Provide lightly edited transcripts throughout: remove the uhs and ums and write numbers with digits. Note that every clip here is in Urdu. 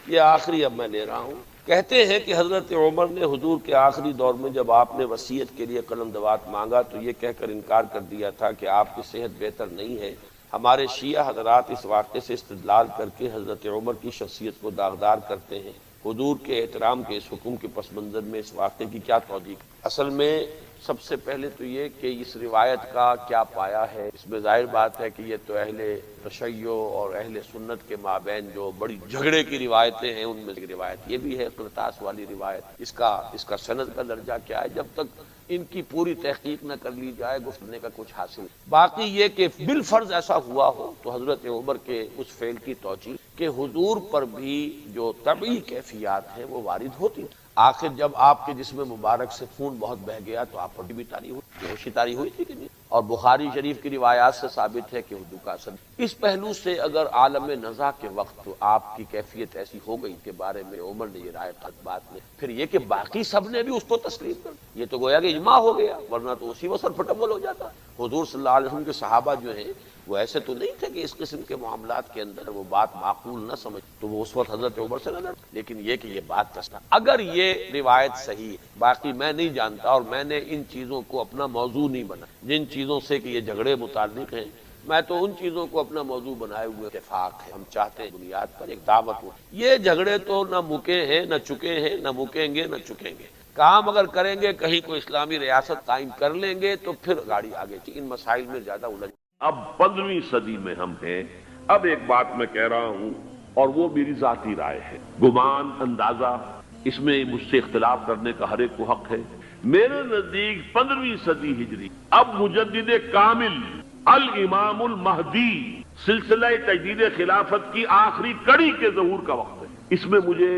یہ آخری اب میں لے رہا ہوں۔ کہتے ہیں کہ حضرت عمر نے حضور کے آخری دور میں جب آپ نے وصیت کے لیے قلم دوات مانگا تو یہ کہہ کر انکار کر دیا تھا کہ آپ کی صحت بہتر نہیں ہے۔ ہمارے شیعہ حضرات اس واقعے سے استدلال کر کے حضرت عمر کی شخصیت کو داغدار کرتے ہیں۔ حضور کے احترام کے اس حکم کے پس منظر میں اس واقعے کی کیا توجیہ؟ اصل میں سب سے پہلے تو یہ کہ اس روایت کا کیا پایا ہے۔ اس میں ظاہر بات ہے کہ یہ تو اہل تشیع اور اہل سنت کے مابین جو بڑی جھگڑے کی روایتیں ہیں ان میں سے روایت یہ بھی ہے، قرطاس والی روایت۔ اس کا سند کا درجہ کیا ہے؟ جب تک ان کی پوری تحقیق نہ کر لی جائے گفتگو کا کچھ حاصل نہیں۔ باقی یہ کہ بالفرض ایسا ہوا ہو تو حضرت عمر کے اس فعل کی توجیہ کہ حضور پر بھی جو طبعی کیفیات ہیں وہ وارد ہوتی۔ آخر جب آپ کے جسم مبارک سے خون بہت بہہ گیا تو آپ پر بھی طاری ہوئی، بےہوشی طاری ہوئی تھی کہ نہیں؟ اور بخاری شریف کی روایات سے ثابت ہے کہ حضور کا اثر اس پہلو سے اگر عالم نزا کے وقت تو آپ کی کیفیت ایسی ہو گئی کے بارے میں عمر نے یہ رائے بات میں پھر یہ کہ باقی سب نے بھی اس کو تسلیم کر یہ تو گویا کہ اجماع ہو گیا، ورنہ تو اسی وقت پھٹمل ہو جاتا۔ حضور صلی اللہ علیہ وسلم کے صحابہ جو ہیں وہ ایسے تو نہیں تھے کہ اس قسم کے معاملات کے اندر وہ بات معقول نہ سمجھ تو وہ اس وقت حضرت عمر سے نہ لڑ، لیکن یہ کہ یہ بات تسلیم اگر یہ روایت صحیح ہے۔ باقی میں نہیں جانتا اور میں نے ان چیزوں کو اپنا موضوع نہیں بنا، جن چیزوں سے کہ یہ جھگڑے متعلق ہیں میں تو ان چیزوں کو اپنا موضوع بنائے ہوئے اتفاق ہے۔ ہم چاہتے ہیں بنیاد پر ایک دعوت ہو۔ یہ جھگڑے تو نہ مکے ہیں نہ چکے ہیں، نہ مکیں گے نہ چکیں گے۔ کام اگر کریں گے کہیں کوئی اسلامی ریاست قائم کر لیں گے تو پھر گاڑی آگے ان مسائل میں زیادہ الجھ۔ اب 15ویں صدی میں ہم ہیں۔ اب ایک بات میں کہہ رہا ہوں اور وہ میری ذاتی رائے ہے، گمان اندازہ اس میں مجھ سے اختلاف کرنے کا ہر ایک کو حق ہے۔ میرے نزدیک 15ویں صدی ہجری اب مجدد کامل الامام المہدی سلسلہ تجدید خلافت کی آخری کڑی کے ظہور کا وقت ہے۔ اس میں مجھے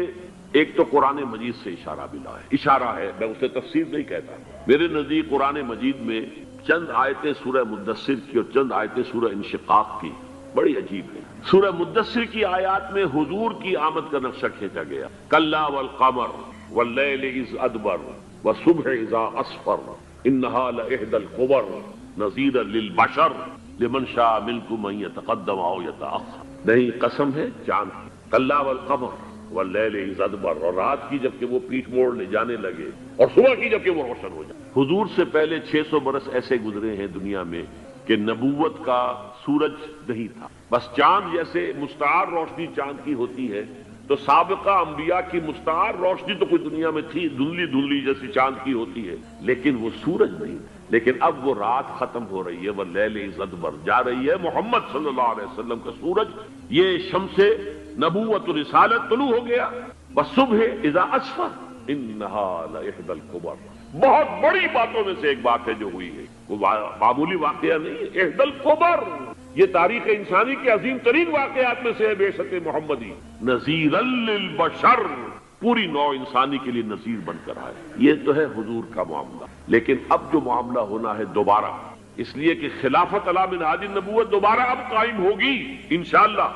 ایک تو قرآن مجید سے اشارہ ملا ہے، اشارہ ہے، میں اسے تفسیر نہیں کہتا۔ میرے نزدیک قرآن مجید میں چند آیتیں سورہ مدثر کی اور چند آیتیں سورہ انشقاق کی بڑی عجیب ہے۔ سورہ مدثر کی آیات میں حضور کی آمد کا نقشہ کھینچا گیا، کلا والقمر واللیل اذ ادبر والصبح اذا اسفر انہا لإحدی الکبر نذیرا للبشر لمن شاء منکم ان یتقدم او یتأخر۔ نہیں، قسم ہے چاند کی، کلا والقمر واللیل اذ ادبر، اور رات کی جبکہ وہ پیٹھ موڑ لے جانے لگے اور صبح کی جبکہ وہ روشن ہو جائے۔ حضور سے پہلے 600 برس ایسے گزرے ہیں دنیا میں کہ نبوت کا سورج نہیں تھا، بس چاند جیسے مستعار روشنی چاند کی ہوتی ہے تو سابقہ انبیاء کی مستعار روشنی تو کوئی دنیا میں تھی، دھندلی دھندلی جیسی چاند کی ہوتی ہے، لیکن وہ سورج نہیں۔ لیکن اب وہ رات ختم ہو رہی ہے، وہ لیل اذ ادبر جا رہی ہے، محمد صلی اللہ علیہ وسلم کا سورج یہ شمس نبوت و رسالت طلوع ہو گیا۔ والصبح اذا اسفر انہا لإحدی الکبر، بہت بڑی باتوں میں سے ایک بات ہے جو ہوئی ہے، وہ معمولی واقعہ نہیں ہے، احدی الکبر، یہ تاریخ انسانی کے عظیم ترین واقعات میں سے ہے بعثت محمدی، نذیرا للبشر، پوری نوع انسانی کے لیے نذیر بن کر آئے۔ یہ تو ہے حضور کا معاملہ، لیکن اب جو معاملہ ہونا ہے دوبارہ، اس لیے کہ خلافت علی منہاج النبوت دوبارہ اب قائم ہوگی انشاءاللہ۔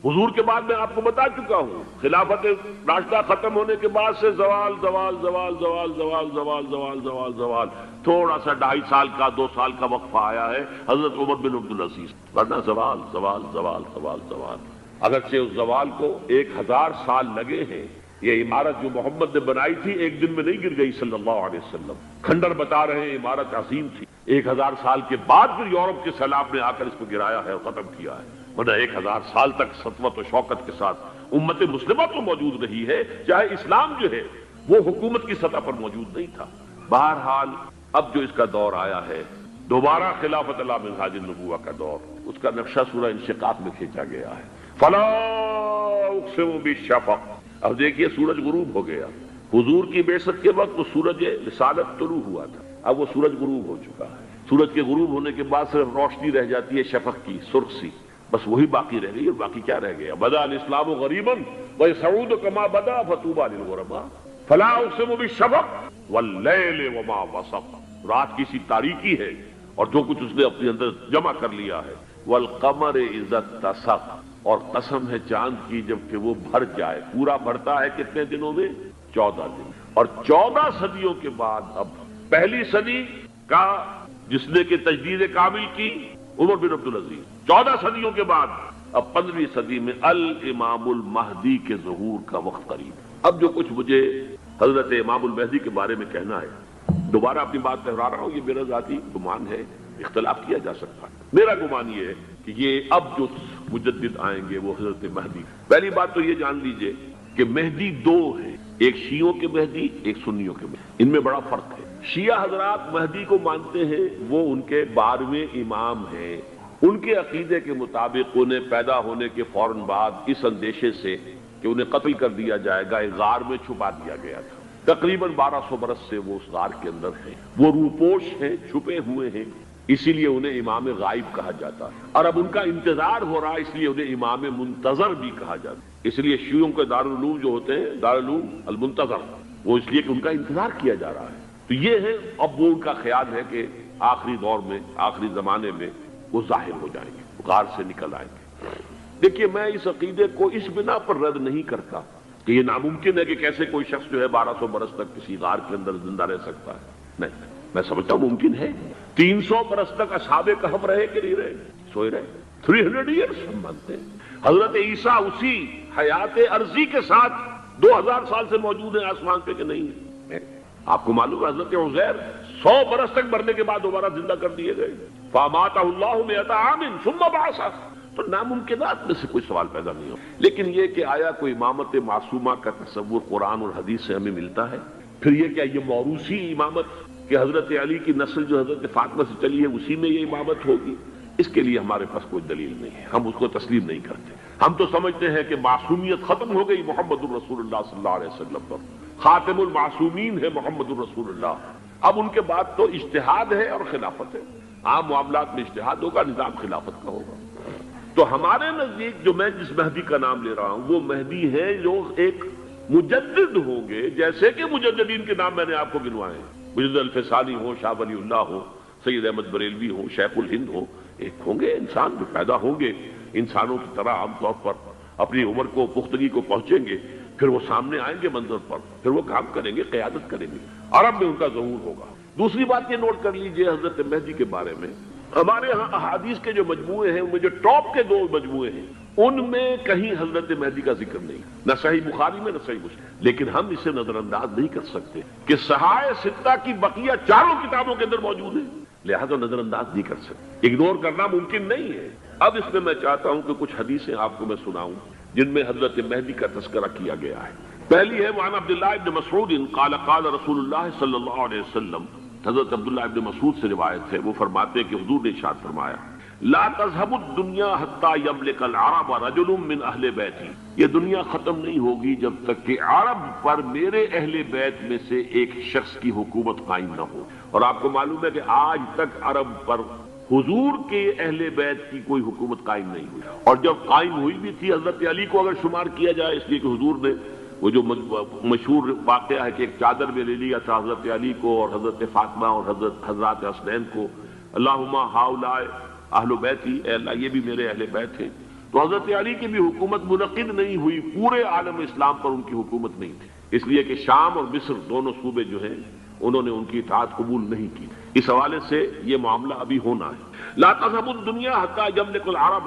حضور کے بعد میں آپ کو بتا چکا ہوں، خلافت راشدہ ختم ہونے کے بعد سے زوال زوال زوال زوال زوال زوال زوال زوال زوال، تھوڑا سا 2.5 سال کا 2 سال کا وقفہ آیا ہے حضرت عمر بن عبدالعزیز، ورنہ زوال زوال زوال زوال زوال۔ اگرچہ اس زوال کو 1000 سال لگے ہیں، یہ عمارت جو محمد نے بنائی تھی ایک دن میں نہیں گر گئی صلی اللہ علیہ وسلم، کھنڈر بتا رہے ہیں عمارت عظیم تھی، 1000 سال کے بعد پھر یورپ کے سیلاب نے آ کر اس کو گرایا ہے اور ختم کیا ہے، ورنہ 1000 سال تک سطوت و شوکت کے ساتھ امت مسلمہ تو موجود رہی ہے، چاہے اسلام جو ہے وہ حکومت کی سطح پر موجود نہیں تھا۔ بہرحال اب جو اس کا دور آیا ہے دوبارہ خلافت علی منہاج النبوہ کا دور، اس کا نقشہ سورہ انشقاق میں کھینچا گیا ہے، فلا اقسم بالشفق۔ اب دیکھیے سورج غروب ہو گیا، حضور کی بعثت کے وقت وہ سورج رسالت طلوع ہوا تھا، اب وہ سورج غروب ہو چکا ہے۔ سورج کے غروب ہونے کے بعد صرف روشنی رہ جاتی ہے شفق کی، سرخ سی، بس وہی باقی رہ گئی، اور باقی کیا رہ گیا؟ بدا الاسلام غریبا ویسعود کما بدا فطوبی للغرباء فلا اقسم بالشفق واللیل وما وسق۔ رات کی سی تاریکی ہے اور جو کچھ اس نے اپنے اندر جمع کر لیا ہے، والقمر اذا اتسق، اور قسم ہے چاند کی جب کہ وہ بھر جائے، پورا بھرتا ہے کتنے دنوں میں؟ 14 دن، اور 14 صدیوں کے بعد اب پہلی صدی کا جس نے کہ تجدید کامل کی عمر بن عبدالعزیز، 14 صدیوں کے بعد اب 15ویں صدی میں الامام المہدی کے ظہور کا وقت قریب ہے۔ اب جو کچھ مجھے حضرت امام المہدی کے بارے میں کہنا ہے، دوبارہ اپنی بات دہرا رہا ہوں، یہ میرا ذاتی گمان ہے، اختلاف کیا جا سکتا ہے۔ میرا گمان یہ ہے کہ یہ اب جو مجدد آئیں گے وہ حضرت مہدی۔ پہلی بات تو یہ جان لیجئے کہ مہدی دو ہیں، ایک شیعوں کے مہدی، ایک سنیوں کے مہدی، ان میں بڑا فرق ہے۔ شیعہ حضرات مہدی کو مانتے ہیں، وہ ان کے 12ویں امام ہیں۔ ان کے عقیدے کے مطابق انہیں پیدا ہونے کے فوراً بعد اس اندیشے سے کہ انہیں قتل کر دیا جائے گا ایک غار میں چھپا دیا گیا تھا۔ تقریباً 1200 برس سے وہ اس غار کے اندر ہیں، وہ روپوش ہیں، چھپے ہوئے ہیں، اسی لیے انہیں امام غائب کہا جاتا ہے، اور اب ان کا انتظار ہو رہا ہے، اس لیے انہیں امام منتظر بھی کہا جاتا ہے۔ اس لیے شیعوں کے دارالعلوم جو ہوتے ہیں، دارالعلوم المنتظر، وہ اس لیے کہ ان کا انتظار کیا جا رہا ہے۔ تو یہ ہے، اب وہ ان کا خیال ہے کہ آخری دور میں، آخری زمانے میں وہ ظاہر ہو جائیں گے، غار سے نکل آئیں گے۔ دیکھیے، میں اس عقیدے کو اس بنا پر رد نہیں کرتا کہ یہ ناممکن ہے کہ کیسے کوئی شخص جو ہے 1200 برس تک کسی غار کے اندر زندہ رہ سکتا ہے۔ نہیں، میں سمجھتا ہوں ممکن ہے۔ 300 برس تک اصحاب کہف رہے کہ نہیں رہے؟ سوئے رہے۔ 300 ایئرس ہم مانتے ہیں۔ حضرت عیسیٰ اسی حیات عرضی کے ساتھ 2000 سال سے موجود ہیں آسمان پہ کہ نہیں ہے؟ آپ کو معلوم ہے حضرت عزیر 100 برس تک مرنے کے بعد دوبارہ زندہ کر دیے گئے۔ فَأَمَاتَهُ اللَّهُ مِائَةَ عَامٍ ثُمَّ بَعَثَهُ۔ تو ناممکنات میں سے کوئی سوال پیدا نہیں ہو، لیکن یہ کہ آیا کوئی امامت معصومہ کا تصور قرآن اور حدیث سے ہمیں ملتا ہے؟ پھر یہ کیا یہ موروثی امامت کہ حضرت علی کی نسل جو حضرت فاطمہ سے چلی ہے اسی میں یہ امامت ہوگی؟ اس کے لیے ہمارے پاس کوئی دلیل نہیں ہے، ہم اس کو تسلیم نہیں کرتے۔ ہم تو سمجھتے ہیں کہ معصومیت ختم ہو گئی محمد الرسول اللہ صلی اللہ علیہ وسلم پر، خاتم المعصومین ہے محمد الرسول اللہ۔ اب ان کے بعد تو اجتہاد ہے اور خلافت ہے، عام معاملات میں اجتہاد ہوگا، نظام خلافت کا ہوگا۔ تو ہمارے نزدیک جو میں جس مہدی کا نام لے رہا ہوں وہ مہدی ہے جو ایک مجدد ہوں گے، جیسے کہ مجددین کے نام میں نے آپ کو گنوائے ہیں، مجدد الفسانی ہو، شاہ ولی اللہ ہو، سید احمد بریلوی ہو، شیخ الہند ہو، ایک ہوں گے انسان جو پیدا ہوں گے انسانوں کی طرح عام طور پر اپنی عمر کو پختگی کو پہنچیں گے، پھر وہ سامنے آئیں گے منظر پر، پھر وہ کام کریں گے، قیادت کریں گے، عرب میں ان کا ظہور ہوگا۔ دوسری بات یہ نوٹ کر لیجئے حضرت مہدی کے بارے میں، ہمارے ہاں احادیث کے جو مجموعے ہیں ان میں جو ٹاپ کے 2 مجموعے ہیں ان میں کہیں حضرت مہدی کا ذکر نہیں، نہ صحیح بخاری میں نہ صحیح مسلم، لیکن ہم اسے نظر انداز نہیں کر سکتے کہ صحائح ستہ کی بقیہ 4 کتابوں کے اندر موجود ہیں، لہذا نظر انداز نہیں کر سکتے، اگنور کرنا ممکن نہیں ہے۔ اب اس میں چاہتا ہوں کہ کچھ حدیثیں آپ کو میں سناؤں جن میں حضرت مہدی کا تذکرہ کیا گیا ہے۔ پہلی ہے وعن عبداللہ ابن مسعود قال قال رسول اللہ صلی اللہ علیہ وسلم، حضرت عبداللہ ابن مسعود سے روایت ہے، وہ فرماتے ہیں کہ حضور نے ارشاد فرمایا لا تذهب الدنيا حتى يملك العرب رجل من اہل بیتی، یہ دنیا ختم نہیں ہوگی جب تک کہ عرب پر میرے اہل بیت میں سے ایک شخص کی حکومت قائم نہ ہو۔ اور آپ کو معلوم ہے کہ آج تک عرب پر حضور کے اہل بیت کی کوئی حکومت قائم نہیں ہوئی، اور جب قائم ہوئی بھی تھی حضرت علی کو اگر شمار کیا جائے، اس لیے کہ حضور نے وہ جو مشہور واقعہ ہے کہ ایک چادر میں لے لیا تھا حضرت علی کو اور حضرت فاطمہ اور حضرات حسنین کو، اللہم ہؤلاء اہل بیتی، اے اللہ یہ بھی میرے اہل بیت ہیں، تو حضرت علی کی بھی حکومت منعقد نہیں ہوئی، پورے عالم اسلام پر ان کی حکومت نہیں تھی، اس لیے کہ شام اور مصر دونوں صوبے جو ہیں انہوں نے ان کی اطاعت قبول نہیں کی۔ اس حوالے سے یہ معاملہ ابھی ہونا ہے۔ لا تذهب الدنيا حتى يملك العرب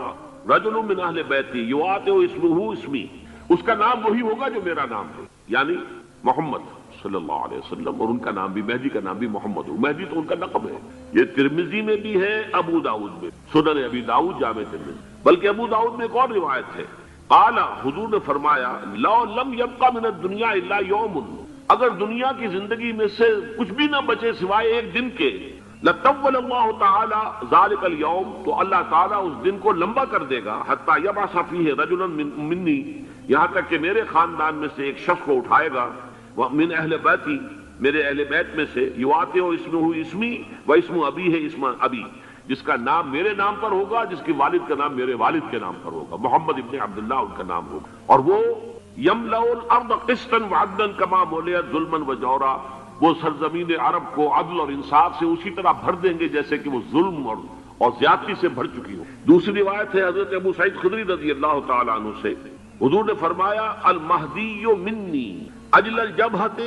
رجل من اہل بیتی یواطئ اسمہ اسمی، اس کا نام وہی ہوگا جو میرا نام ہے، یعنی محمد صلی اللہ علیہ وسلم، اور ان کا نام بھی مہدی کا نام بھی محمد ہو، مہدی تو ان کا لقب ہے۔ یہ ترمذی میں بھی ہے، ابو داؤد میں، سنن ابی داؤد، جامع ترمذی، بلکہ ابو داؤد میں ایک اور روایت ہے، قال حضور نے فرمایا لو لم يبق من الدنيا الا يوم، اگر دنیا کی زندگی میں سے کچھ بھی نہ بچے سوائے ایک دن کے، لطول اللہ تعالی ذلك اليوم، تو اللہ تعالیٰ اس دن کو لمبا کر دے گا، حتی یبعث فیہ رجلا منی، یہاں تک کہ میرے خاندان میں سے ایک شخص کو اٹھائے گا، من اہل بیتی، میرے اہل بیت میں سے، یواطئ اسمہ اسمی و اسم ابی ہے اسم ابی، جس کا نام میرے نام پر ہوگا، جس کے والد کا نام میرے والد کے نام پر ہوگا، محمد ابن عبداللہ ان کا نام ہوگا، اور وہ یملأ الارض قسطا وعدلا کما ملئت ظلما وجورا، وہ سرزمین عرب کو عدل اور انصاف سے اسی طرح بھر دیں گے جیسے کہ وہ ظلم اور زیادتی سے بھر چکی ہو۔ دوسری روایت ہے حضرت ابو سعید خدری رضی اللہ تعالی عنہ سے، حضور نے فرمایا المہدی منی اجل الجبہۃ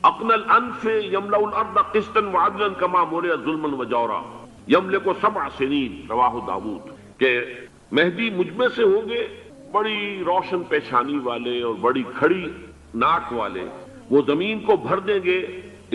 اقن الانف یملأ الارض قسطا وعدلا کما ملئت ظلما وجورا یملک 7 سنین، رواہ داؤد، کہ مہدی مجھ میں سے ہوں گے بڑی روشن پیشانی والے اور بڑی کھڑی ناک والے، وہ زمین کو بھر دیں گے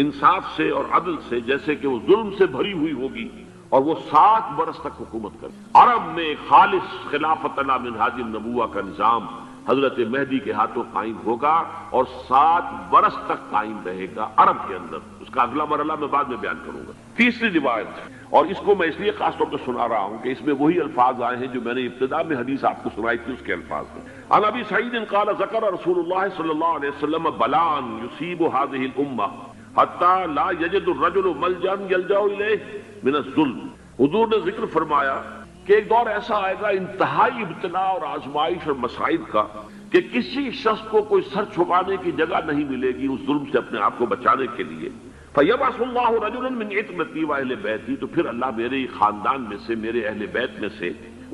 انصاف سے اور عدل سے، جیسے کہ وہ ظلم سے بھری ہوئی ہوگی، اور وہ 7 برس تک حکومت کرے۔ عرب میں خالص خلافت علی منہاج النبوہ کا نظام حضرت مہدی کے ہاتھوں قائم ہوگا اور 7 برس تک قائم رہے گا عرب کے اندر۔ اس کا اگلا مرحلہ میں بعد میں بیان کروں گا۔ تیسری روایت، اور اس کو میں اس لیے خاص طور پہ سنا رہا ہوں کہ اس میں وہی الفاظ آئے ہیں جو میں نے ابتدا میں حدیث آپ کو سنائی تھی، اس کے الفاظ ہیں۔ عن ابی سعید قال ذکر رسول اللہ صلی اللہ علیہ وسلم بلاء یصیب هذه الامہ حتی لا یجد الرجل ملجا یلجا الیہ من الظلم۔ حضور نے ذکر فرمایا کہ ایک دور ایسا آئے گا انتہائی ابتلاء اور آزمائش اور مصائب کا کہ کسی شخص کو کوئی سر چھپانے کی جگہ نہیں ملے گی اس ظلم سے اپنے آپ کو بچانے کے لیے۔ فَيَبْعَثُ اللَّهُ رَجُلًا مِنْ عِتْرَتِي وَأَهْلِ بَيْتِي، تو پھر اللہ میرے خاندان میں سے، میرے اہل بیت میں سے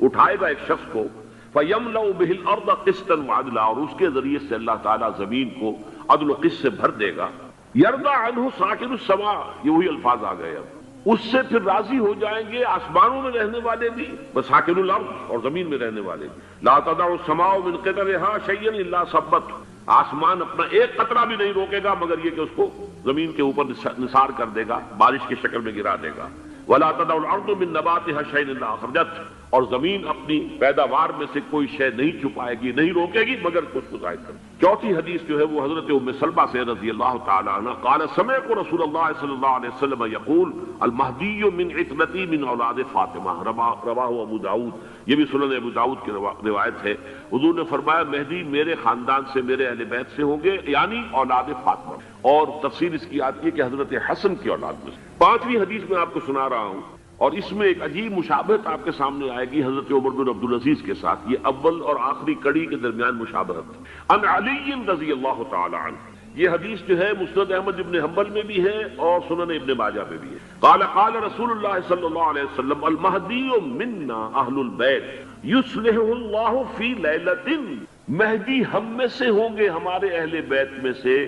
اٹھائے گا ایک شخص کو، فَيَمْلَأُ بِهِ الْأَرْضَ قِسْطًا وَعَدْلًا، اور اس کے ذریعے سے اللہ تعالیٰ زمین کو عدل و قسط سے بھر دے گا۔ يَرْضَى عَنْهُ سَاكِنُ السَّمَاءِ، یہ وہی الفاظ آ گئے اب، اس سے پھر راضی ہو جائیں گے آسمانوں میں رہنے والے بھی، وَسَاكِنُ الْأَرْضِ، اور زمین میں رہنے والے بھی۔ لَا تَدَعُ السَّمَاءُ مِنْ قِطَرِهَا شَيْئًا إِلَّا صَبَّتْهُ، آسمان اپنا ایک قطرہ بھی نہیں روکے گا مگر یہ کہ اس کو زمین کے اوپر نثار کر دے گا، بارش کی شکل میں گرا دے گا۔ وَلَا تَدَعُ الْأَرْضُ مِن نَبَاتِهَا شَيْئًا إِلَّا أَخْرَجَتْهُ، اور زمین اپنی پیداوار میں سے کوئی شے نہیں چھپائے گی، نہیں روکے گی مگر کچھ کو ظاہر کر۔ چوتھی حدیث جو ہے وہ حضرت ام سلمہ سے رضی اللہ تعالی عنہ قال سمعت رسول اللہ صلی اللہ علیہ وسلم یقول المہدی من عترتی من اولاد فاطمہ، رواہ ابو داؤد، یہ بھی سنن ابو داؤد کی روایت ہے۔ حضور نے فرمایا مہدی میرے خاندان سے، میرے اہل بیت سے ہوں گے، یعنی اولاد فاطمہ، اور تفسیر اس کی آتی ہے کہ حضرت حسن کی اولاد میں سے۔ پانچویں حدیث میں آپ کو سنا رہا ہوں، اور اس میں ایک عجیب مشابہت آپ کے سامنے آئے گی حضرت عمر بن عبدالعزیز کے ساتھ، یہ اول اور آخری کڑی کے درمیان مشابہت۔ ان علی رضی اللہ تعالی عنہ، یہ حدیث جو ہے مسند احمد ابن حنبل میں بھی ہے اور سنن ابن ماجہ میں بھی ہے۔ قال قال رسول اللہ صلی اللہ علیہ وسلم المہدی منا اہل البیت یصلح اللہ فی لیلۃ، مہدی ہم میں سے ہوں گے، ہمارے اہل بیت میں سے،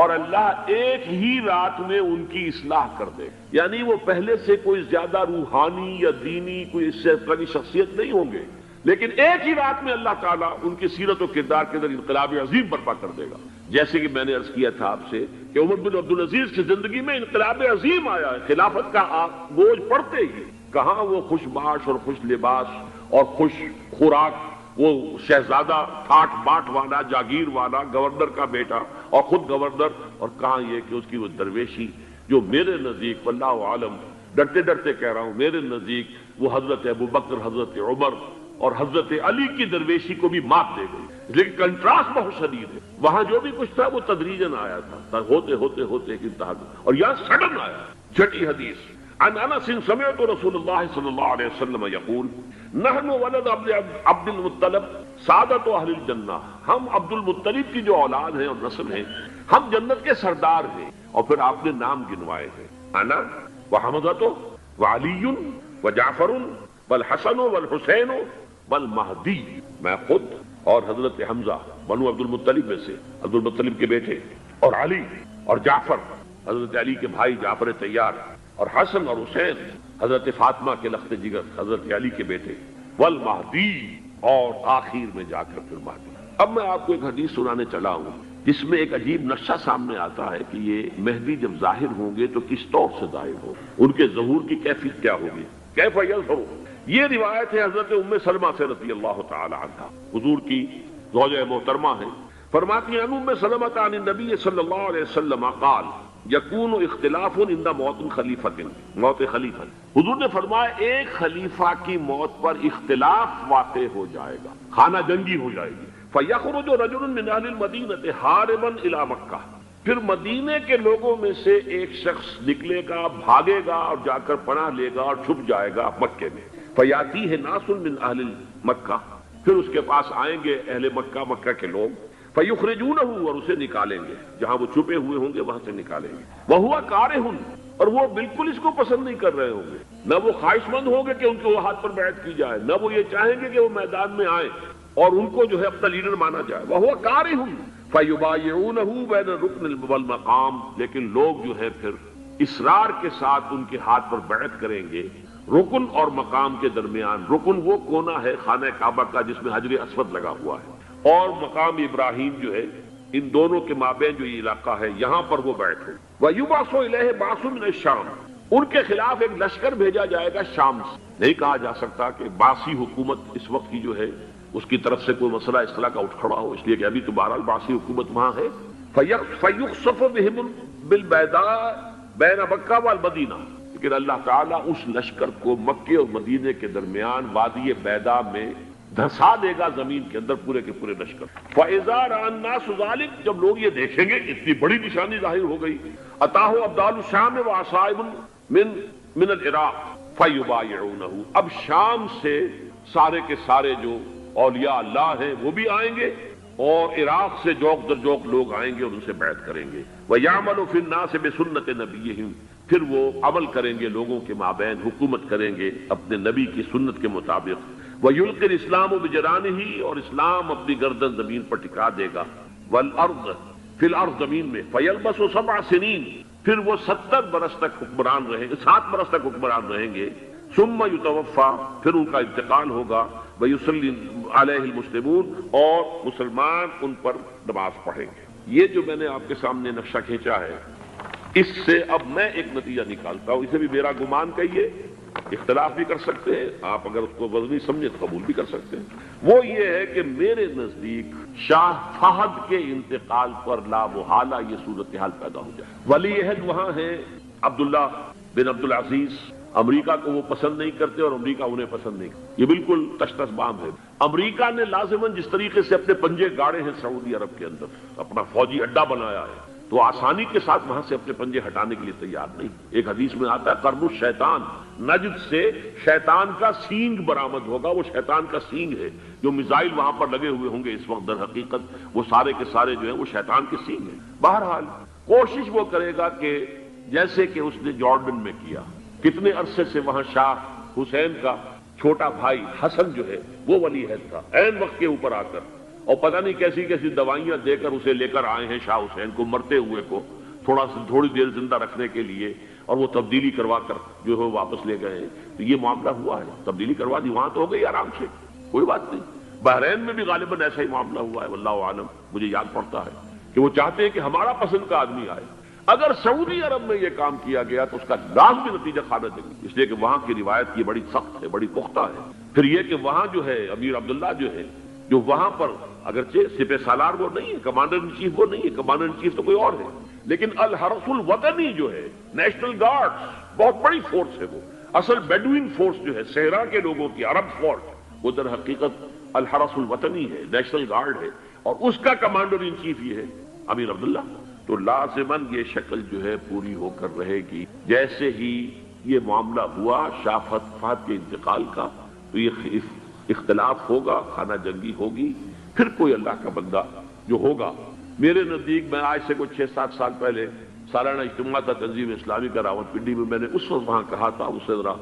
اور اللہ ایک ہی رات میں ان کی اصلاح کر دے، یعنی وہ پہلے سے کوئی زیادہ روحانی یا دینی کوئی اس سے بڑی شخصیت نہیں ہوں گے، لیکن ایک ہی رات میں اللہ تعالیٰ ان کی سیرت و کردار کے اندر انقلاب عظیم برپا کر دے گا۔ جیسے کہ میں نے عرض کیا تھا آپ سے کہ عمر بن عبدالعزیز کی زندگی میں انقلاب عظیم آیا ہے، خلافت کا بوجھ پڑتے ہی کہاں وہ خوش باش اور خوش لباس اور خوش خوراک، وہ شہزادہ ٹھاٹ باٹ والا، جاگیر والا، گورنر کا بیٹا اور خود گورنر، اور کہاں یہ کہ اس کی وہ درویشی جو میرے نزدیک واللہ عالم، ڈرتے ڈرتے کہہ رہا ہوں، میرے نزدیک وہ حضرت ابو بکر، حضرت عمر اور حضرت علی کی درویشی کو بھی مات دے گئی، لیکن کنٹراسٹ بہت شدید ہے۔ وہاں جو بھی کچھ تھا وہ تدریجاً آیا تھا، ہوتے ہوتے ہوتے ایک انتہا، اور یہاں سڈن آیا۔ چھٹی حدیث عن انس سمعت رسول اللہ صلی اللہ علیہ وسلم یقول نحن ولد عبد المطلب سعادت اہل الجنہ، ہم عبد المطلب کی جو اولاد ہیں اور نسل ہیں، ہم جنت کے سردار ہیں۔ اور پھر آپ نے نام گنوائے ہیں، انا وحمزۃ وعلی وجعفر والحسن والحسین والمہدی، میں خود اور حضرت حمزہ بنو عبد المطلب میں سے، عبد المطلب کے بیٹے، اور علی اور جعفر حضرت علی کے بھائی جعفر طیار، اور حسن اور حسین حضرت فاطمہ کے لخت جگر حضرت علی کے بیٹے، والمہدی، اور آخر میں جا کر پھر مہدی۔ اب میں آپ کو ایک حدیث سنانے چلا ہوں جس میں ایک عجیب نقشہ سامنے آتا ہے کہ یہ مہدی جب ظاہر ہوں گے تو کس طور سے ظاہر ہو، ان کے ظہور کی کیفیت کیا ہوگی، کیف یظہر۔ یہ روایت ہے حضرت ام سلمہ سے رضی اللہ تعالی عنہا، حضور کی زوجہ محترمہ ہیں، فرماتی ہیں ام سلمہ عن النبی صلی اللہ علیہ وسلم قال یکون اختلاف عند موت خلیفۃ، موت خلیفہ، حضور نے فرمایا ایک خلیفہ کی موت پر اختلاف واقع ہو جائے گا، خانہ جنگی ہو جائے گی۔ فیخرج رجل من اہل المدینہ حاربا الی مکہ، پھر مدینے کے لوگوں میں سے ایک شخص نکلے گا، بھاگے گا اور جا کر پناہ لے گا اور چھپ جائے گا مکے میں۔ فیاتیہ ناس من اہل مکہ، پھر اس کے پاس آئیں گے اہل مکہ، مکہ کے لوگ، فیخرجونہ، اور اسے نکالیں گے، جہاں وہ چھپے ہوئے ہوں گے وہاں سے نکالیں گے۔ وہو کارہ، اور وہ بالکل اس کو پسند نہیں کر رہے ہوں گے، نہ وہ خواہش مند ہوں گے کہ ان کے ہاتھ پر بیعت کی جائے، نہ وہ یہ چاہیں گے کہ وہ میدان میں آئیں اور ان کو جو ہے اپنا لیڈر مانا جائے۔ وہو کارہ فیبایعونہ بین الرکن والمقام، لیکن لوگ جو ہے پھر اصرار کے ساتھ ان کے ہاتھ پر بیعت کریں گے رکن اور مقام کے درمیان، رکن وہ کونا ہے خانہ کعبہ کا جس میں حجر اسود لگا ہوا ہے، اور مقام ابراہیم جو ہے، ان دونوں کے مابین جو یہ علاقہ ہے یہاں پر وہ بیٹھ ہو۔ وَيُبْعَثُ إِلَيْهِ بَعْثٌ مِنَ الشَّامِ، ان کے خلاف ایک لشکر بھیجا جائے گا شام سے۔ نہیں کہا جا سکتا کہ باسی حکومت اس وقت کی جو ہے اس کی طرف سے کوئی مسئلہ اس طرح کا اٹھ کھڑا ہو، اس لیے کہ ابھی تو بہرحال باسی حکومت وہاں ہے۔ فَيُخْسَفُ بِهِمْ بِالْبَيْضَاءِ بَيْنَ مَكَّةَ وَالْمَدِينَةِ، لیکن اللہ تعالیٰ اس لشکر کو مکے اور مدینے کے درمیان وادی بیضاء میں دھسا دے گا زمین کے اندر پورے کے پورے لشکر۔ فَإِذَا رَأَى النَّاسُ ذَلِكَ، جب لوگ یہ دیکھیں گے اتنی بڑی نشانی ظاہر ہو گئی، أَتَاهُ أَبْدَالُ الشَّامِ وَعَصَائِبٌ مِنَ الْعِرَاقِ فَيُبَايِعُونَهُ، اب شام سے سارے کے سارے جو اولیاء اللہ ہیں وہ بھی آئیں گے، اور عراق سے جوق در جوق لوگ آئیں گے اور ان سے بیعت کریں گے۔ وَيَعْمَلُ فِي النَّاسِ بِسُنَّةِ نَبِيِّهِمْ، پھر وہ عمل کریں گے لوگوں کے مابین، حکومت کریں گے اپنے نبی کی سنت کے مطابق۔ وَيُلْقِي الْإِسْلَامُ بِجَنَانِهِ، اور اسلام اپنی گردن زمین پر ٹکا دے گا۔ وَالْأَرْضِ فِي الْأَرْضِ، زمین میں۔ فَيَلْبَسُ 7 سِنِينَ، پھر وہ 70 برس تک حکمران رہیں گے، 7 برس تک حکمران رہیں گے۔ ثُمَّ يُتَوَفَّى، پھر ان کا انتقال ہوگا۔ وَيُصَلِّي عَلَيْهِ الْمُسْلِمُونَ، اور مسلمان ان پر نماز پڑھیں گے۔ یہ جو میں نے آپ کے سامنے نقشہ کھینچا ہے، اس سے اب میں ایک نتیجہ نکالتا ہوں، اسے بھی میرا گمان کہیے، اختلاف بھی کر سکتے ہیں آپ، اگر اس کو وزنی سمجھے تو قبول بھی کر سکتے ہیں۔ وہ یہ ہے کہ میرے نزدیک شاہ فہد کے انتقال پر لا محالہ یہ صورتحال پیدا ہو جائے۔ ولی عہد وہاں ہیں عبداللہ بن عبدالعزیز، امریکہ کو وہ پسند نہیں کرتے اور امریکہ انہیں پسند نہیں کرتا، یہ بالکل تش تش بام ہے۔ امریکہ نے لازماً جس طریقے سے اپنے پنجے گاڑے ہیں سعودی عرب کے اندر، اپنا فوجی اڈا بنایا ہے، تو آسانی کے ساتھ وہاں سے اپنے پنجے ہٹانے کے لیے تیار نہیں۔ ایک حدیث میں آتا ہے قرن الشیطان، نجد سے شیطان کا سینگ برآمد ہوگا، وہ شیطان کا سینگ ہے، جو میزائل وہاں پر لگے ہوئے ہوں گے اس وقت، در حقیقت وہ سارے کے سارے جو ہیں وہ شیطان کے سینگ ہیں۔ بہرحال کوشش وہ کرے گا کہ جیسے کہ اس نے جارڈن میں کیا، کتنے عرصے سے وہاں شاہ حسین کا چھوٹا بھائی حسن جو ہے وہ ولی عہد تھا، عین وقت کے اوپر آ کر، اور پتہ نہیں کیسی کیسی دوائیاں دے کر اسے لے کر آئے ہیں شاہ حسین کو، مرتے ہوئے کو تھوڑی دیر زندہ رکھنے کے لیے، اور وہ تبدیلی کروا کر جو ہے واپس لے گئے ہیں۔ تو یہ معاملہ ہوا ہے، تبدیلی کروا دی، وہاں تو ہو گئی آرام سے، کوئی بات نہیں۔ بحرین میں بھی غالباً ایسا ہی معاملہ ہوا ہے، واللہ عالم، مجھے یاد پڑتا ہے کہ وہ چاہتے ہیں کہ ہمارا پسند کا آدمی آئے۔ اگر سعودی عرب میں یہ کام کیا گیا تو اس کا لازمی نتیجہ کھانا دیں گے، اس لیے کہ وہاں کی روایت یہ بڑی سخت ہے، بڑی پختہ ہے۔ پھر یہ کہ وہاں جو ہے امیر عبداللہ جو ہے، جو وہاں پر اگرچہ سپہ سالار وہ نہیں ہے، کمانڈر ان چیف وہ نہیں ہے، کمانڈر ان چیف تو کوئی اور ہے، لیکن الحرس الوطنی جو ہے، نیشنل گارڈ، بہت بڑی فورس ہے وہ، اصل بیڈوین فورس جو ہے صحرا کے لوگوں کی، عرب فورس، وہ در حقیقت الحرس الوطنی ہے، نیشنل گارڈ ہے، اور اس کا کمانڈر ان چیف یہ ہے امیر عبداللہ۔ تو لازماً یہ شکل جو ہے پوری ہو کر رہے گی۔ جیسے ہی یہ معاملہ ہوا شاہ فہد کے انتقال کا، تو یہ اختلاف ہوگا، خانہ جنگی ہوگی، پھر کوئی اللہ کا بندہ جو ہوگا۔ میرے نزدیک، میں آج سے کوئی 6-7 سال پہلے سالانہ اجتماع تھا تنظیم اسلامی کا راولپنڈی میں، میں نے اس وقت وہاں کہا تھا، اس سے ذرا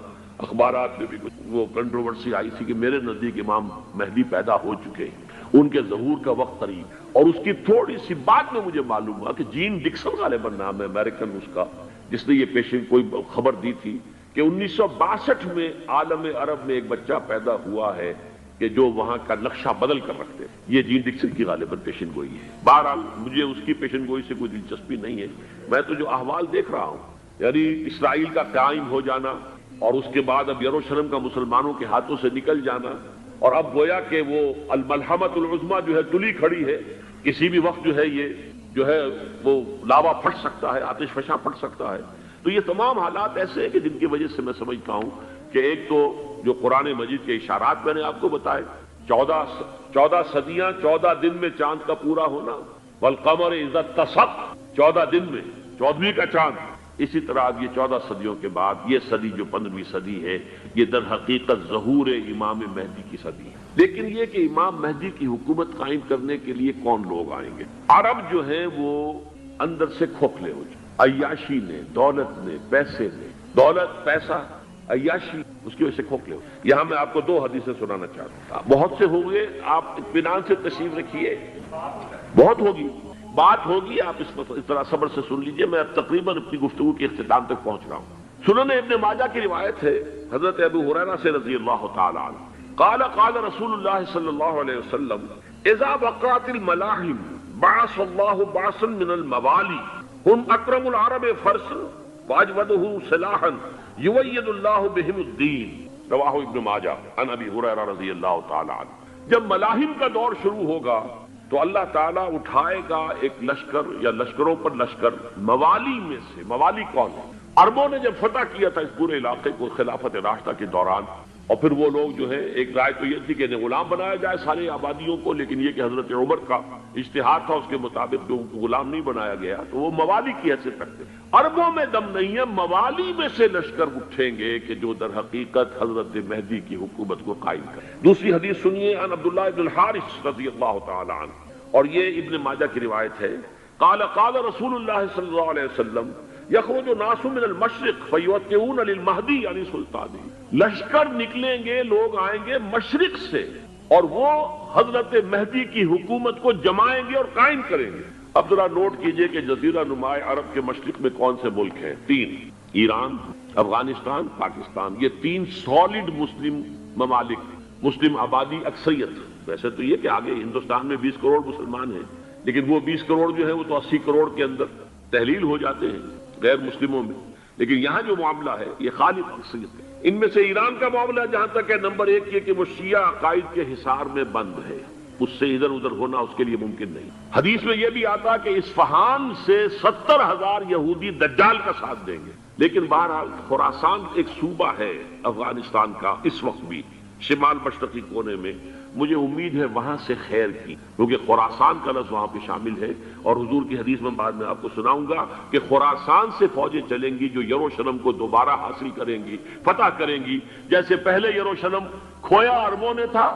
اخبارات میں بھی کچھ وہ کنٹروورسی آئی تھی کہ میرے نزدیک امام مہدی پیدا ہو چکے ہیں، ان کے ظہور کا وقت قریب۔ اور اس کی تھوڑی سی بات میں مجھے معلوم ہوا کہ جین ڈکسن غالباً نام ہے امریکن اس کا، جس نے یہ پیشن کوئی خبر دی تھی کہ 1962 میں عالم عرب میں ایک بچہ پیدا ہوا ہے کہ جو وہاں کا نقشہ بدل کر رکھتے ہیں۔ یہ جین ڈکسن کی غالباً پیشن گوئی ہے۔ بہرحال مجھے اس کی پیشن گوئی سے کوئی دلچسپی نہیں ہے، میں تو جو احوال دیکھ رہا ہوں، یعنی اسرائیل کا قائم ہو جانا، اور اس کے بعد اب یروشلم کا مسلمانوں کے ہاتھوں سے نکل جانا، اور اب گویا کہ وہ الملحمۃ العظمیٰ جو ہے تلی کھڑی ہے، کسی بھی وقت جو ہے یہ جو ہے وہ لاوا پھٹ سکتا ہے، آتش فشاں پھٹ سکتا ہے۔ تو یہ تمام حالات ایسے ہیں کہ جن کی وجہ سے میں سمجھتا ہوں کہ ایک تو جو قرآن مجید کے اشارات میں نے آپ کو بتائے، 14 صدیاں 14 دن میں چاند کا پورا ہونا، والقمر اذا اتسق، 14 دن میں 14ویں کا چاند۔ اسی طرح اب یہ 14 صدیوں کے بعد یہ صدی جو 15ویں صدی ہے، یہ در حقیقت ظہور امام مہدی کی صدی ہے۔ لیکن یہ کہ امام مہدی کی حکومت قائم کرنے کے لیے کون لوگ آئیں گے؟ عرب جو ہیں وہ اندر سے کھوکھلے ہو جائیں، عیاشی نے، دولت نے، پیسے نے، دولت، پیسہ، عیاشی، اس کی وجہ سے کھوکھلے ہو۔ یہاں میں آپ کو 2 حدیثیں سنانا چاہتا ہوں، بہت سے ہو گئے، آپ اطمینان سے تشریف رکھیے، بہت ہوگی بات ہوگی، آپ اس طرح صبر سے سن لیجئے۔ میں اب تقریباً اپنی گفتگو کے اختتام تک پہنچ رہا ہوں۔ سنن ابن ماجہ کی روایت ہے حضرت ابو ہریرہ سے رضی اللہ تعالی عنہ قال قال رسول اللہ صلی اللہ علیہ وسلم اذا وقعت الملاحم بعث اللہ بعثا من الموالی ہم اکرم العرب فرسا واجودہ سلاحا یوید اللہ بہم الدین، رواہ ابن ماجہ عن ابی ہریرہ رضی اللہ تعالی عنہ۔ جب ملاحم کا دور شروع ہوگا تو اللہ تعالیٰ اٹھائے گا ایک لشکر یا لشکروں پر لشکر موالی میں سے۔ موالی کون ہے؟ عربوں نے جب فتح کیا تھا اس پورے علاقے کو خلافت راشدہ کے دوران، اور پھر وہ لوگ جو ہے ایک رائے تو یہ تھی کہ انہیں غلام بنایا جائے سارے آبادیوں کو، لیکن یہ کہ حضرت عمر کا اجتہاد تھا، اس کے مطابق جو غلام نہیں بنایا گیا تو وہ موالی کی حیثیت رکھتے۔ عربوں میں دم نہیں ہے، موالی میں سے لشکر اٹھیں گے کہ جو در حقیقت حضرت مہدی کی حکومت کو قائم کریں۔ دوسری حدیث سنیے عن عبداللہ بن الحارث رضی اللہ تعالی عنہ، اور یہ ابن ماجہ کی روایت ہے، قال قال رسول اللہ صلی اللہ علیہ وسلم یخرج ناس من المشرق فیوقعون للمہدی یعنی سلطانی، لشکر نکلیں گے، لوگ آئیں گے مشرق سے اور وہ حضرت مہدی کی حکومت کو جمائیں گے اور قائم کریں گے۔ اب ذرا نوٹ کیجئے کہ جزیرہ نما عرب کے مشرق میں کون سے ملک ہیں؟ 3، ایران، افغانستان، پاکستان، یہ 3 سالڈ مسلم ممالک، مسلم آبادی اکثریت۔ ویسے تو یہ کہ آگے ہندوستان میں 20 کروڑ مسلمان ہیں، لیکن وہ 20 کروڑ جو ہے وہ تو 80 کروڑ کے اندر تحلیل ہو جاتے ہیں غیر مسلموں میں، لیکن یہاں جو معاملہ ہے یہ خالص اکثریت ہے۔ ان میں سے ایران کا معاملہ جہاں تک ہے نمبر 1 یہ کہ وہ شیعہ عقائد کے حصار میں بند ہے، اس سے ادھر ادھر ہونا اس کے لیے ممکن نہیں۔ حدیث میں یہ بھی آتا کہ اصفہان سے 70,000 یہودی دجال کا ساتھ دیں گے، لیکن بہرحال خراسان ایک صوبہ ہے افغانستان کا اس وقت بھی شمال مشرقی کونے میں، مجھے امید ہے وہاں سے خیر کی، کیونکہ خراسان کا لفظ وہاں پہ شامل ہے، اور حضور کی حدیث میں بعد میں آپ کو سناؤں گا کہ خراسان سے فوجیں چلیں گی جو یروشلم کو دوبارہ حاصل کریں گی، فتح کریں گی۔ جیسے پہلے یروشلم کھویا عربوں نے تھا،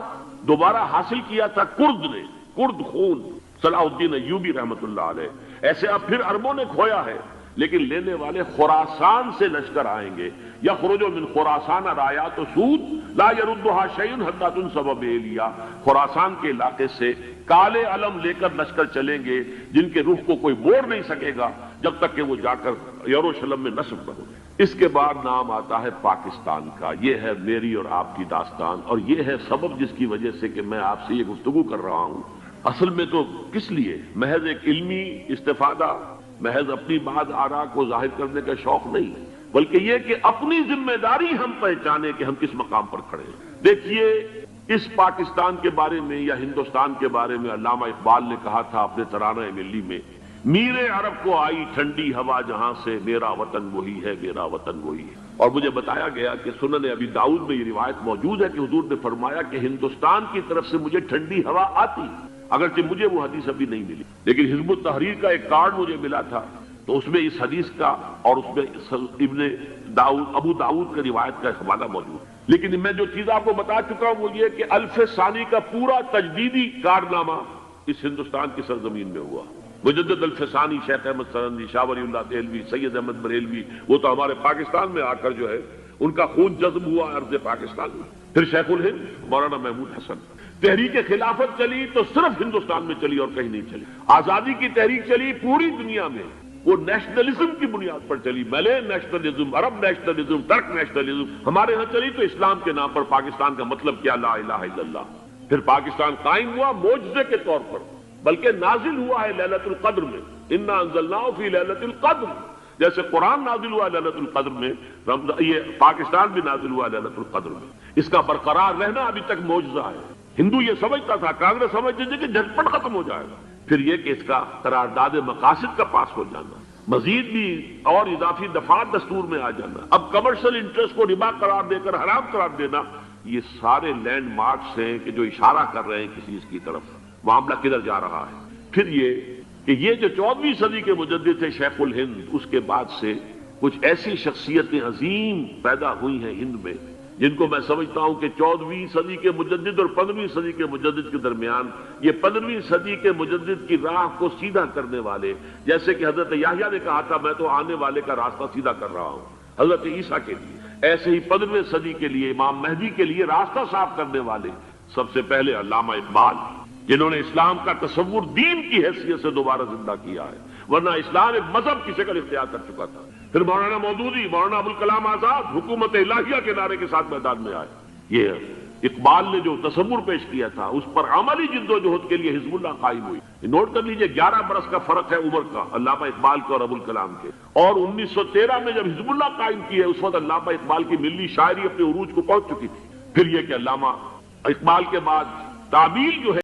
دوبارہ حاصل کیا تھا کرد نے، کرد خون صلاح الدین ایوبی رحمت اللہ علیہ، ایسے اب پھر عربوں نے کھویا ہے، لیکن لینے والے خراسان سے لشکر آئیں گے۔ یخرج من خراسان رایات سود لا یردها شیء حتی تنصب بإیلیا، خراسان کے علاقے سے کالے علم لے کر لشکر چلیں گے جن کے رخ کو کوئی موڑ نہیں سکے گا جب تک کہ وہ جا کر یروشلم میں نصب نہ ہو۔ اس کے بعد نام آتا ہے پاکستان کا۔ یہ ہے میری اور آپ کی داستان، اور یہ ہے سبب جس کی وجہ سے کہ میں آپ سے یہ گفتگو کر رہا ہوں۔ اصل میں تو کس لیے؟ محض ایک علمی استفادہ، محض اپنی بعض آراء کو ظاہر کرنے کا شوق نہیں، بلکہ یہ کہ اپنی ذمہ داری ہم پہچانے کہ ہم کس مقام پر کھڑے ہیں۔ دیکھیے اس پاکستان کے بارے میں یا ہندوستان کے بارے میں علامہ اقبال نے کہا تھا اپنے ترانہ ملی میں، میرے عرب کو آئی ٹھنڈی ہوا جہاں سے، میرا وطن وہی ہے، میرا وطن وہی ہے۔ اور مجھے بتایا گیا کہ سنن ابی داؤد میں یہ روایت موجود ہے کہ حضور نے فرمایا کہ ہندوستان کی طرف سے مجھے ٹھنڈی ہوا آتی، اگرچہ مجھے وہ حدیث ابھی نہیں ملی، لیکن حزب التحریر کا ایک کارڈ مجھے ملا تھا، تو اس میں اس حدیث کا اور اس میں ابو داؤد کا روایت کا حوالہ موجود ہے۔ لیکن میں جو چیز آپ کو بتا چکا ہوں وہ یہ کہ الف ثانی کا پورا تجدیدی کارنامہ اس ہندوستان کی سرزمین میں ہوا۔ مجدد الف ثانی شیخ احمد سرندی، شاہ ولی اللہ دہلوی، سید احمد بریلوی، وہ تو ہمارے پاکستان میں آ کر جو ہے ان کا خون جذب ہوا ارض پاکستان میں۔ پھر شیخ الہند مولانا محمود حسن، تحریک خلافت چلی تو صرف ہندوستان میں چلی اور کہیں نہیں چلی۔ آزادی کی تحریک چلی پوری دنیا میں، وہ نیشنلزم کی بنیاد پر چلی، ملے نیشنلزم، عرب نیشنلزم، ترک نیشنلزم۔ ہمارے ہاں چلی تو اسلام کے نام پر پاکستان کا مطلب کیا؟ لا الہ الا اللہ۔ پھر پاکستان قائم ہوا معجزے کے طور پر، بلکہ نازل ہوا ہے لیلۃ القدر میں، انا انزلناہ فی لیلۃ القدر، جیسے قرآن نازل ہوا لیلۃ القدر میں، یہ پاکستان بھی نازل ہوا لیلۃ القدر میں۔ اس کا برقرار رہنا ابھی تک معجزہ ہے۔ ہندو یہ سمجھتا تھا، کانگریس سمجھتی تھی کہ جھٹپٹ ختم ہو جائے گا۔ پھر یہ کہ اس کا قرارداد مقاصد کا پاس ہو جانا، مزید بھی اور اضافی دفعات دستور میں آ جانا، اب کمرشل انٹرسٹ کو ربا قرار دے کر حرام قرار دینا، یہ سارے لینڈ مارکس ہیں کہ جو اشارہ کر رہے ہیں کسی اس کی طرف، معاملہ کدھر جا رہا ہے۔ پھر یہ کہ یہ جو 14ویں صدی کے مجدد تھے شیخ الہند، اس کے بعد سے کچھ ایسی شخصیتیں عظیم پیدا ہوئی ہیں ہند میں جن کو میں سمجھتا ہوں کہ 14ویں صدی کے مجدد اور 15ویں صدی کے مجدد کے درمیان، یہ 15ویں صدی کے مجدد کی راہ کو سیدھا کرنے والے، جیسے کہ حضرت یحییٰ نے کہا تھا میں تو آنے والے کا راستہ سیدھا کر رہا ہوں حضرت عیسیٰ کے لیے، ایسے ہی 15ویں صدی کے لیے امام مہدی کے لیے راستہ صاف کرنے والے سب سے پہلے علامہ اقبال، جنہوں نے اسلام کا تصور دین کی حیثیت سے دوبارہ زندہ کیا ہے، ورنہ اسلام ایک مذہب کی شکل اختیار کر چکا تھا۔ پھر مولانا مودودی، مولانا ابوالکلام آزاد حکومت الہیہ کے نعرے کے ساتھ میدان میں آئے. یہ اقبال نے جو تصور پیش کیا تھا اس پر عملی جدوجہد کے لیے حزب اللہ قائم ہوئی. نوٹ کر لیجئے 11 برس کا فرق ہے عمر کا علامہ اقبال کے اور ابوالکلام کے. اور 1913 میں جب حزب اللہ قائم کی ہے اس وقت علامہ اقبال کی ملی شاعری اپنے عروج کو پہنچ چکی تھی. پھر یہ کہ علامہ اقبال کے بعد تعمیل جو ہے